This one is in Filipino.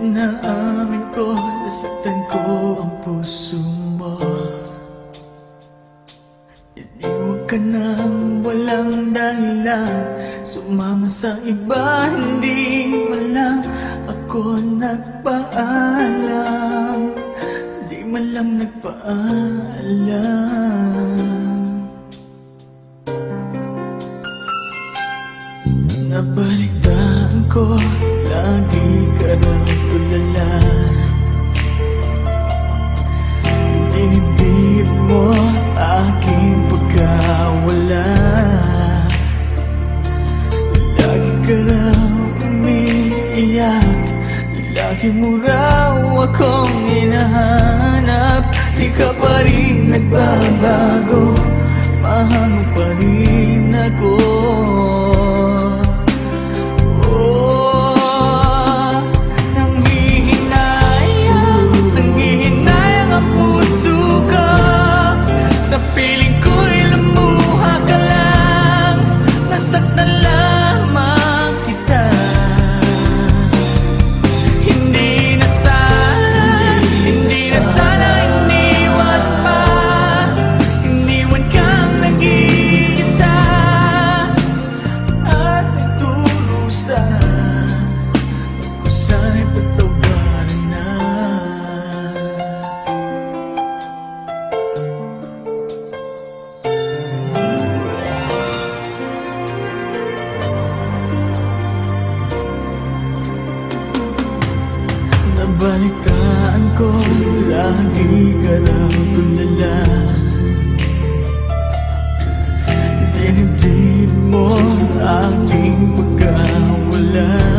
Inaamin ko, nasaktan ko ang puso mo. Iniwan ka nang walang dahilan, sumama sa iba, hindi man lang ako nagpaalam. Di man lang nagpaalam. Nabalitaan ko, lagi ka raw tulala. Dinibdib mo aking pagkawala. Lagi ka raw umiiyak, lagi mo raw akong hinahanap. Di ka pa rin nagbabago, mahal mo pa rin ako. Sa piling ko'y lumuha ka lang, nasaktan lamang kita. Hindi na sana iniwan pa, iniwan kang nag-iisa at nagdurusa. Ako sa'y patawarin na. Nabalitaan ko, lagi ka raw tulala. Dinibdib mo aking pagkawala.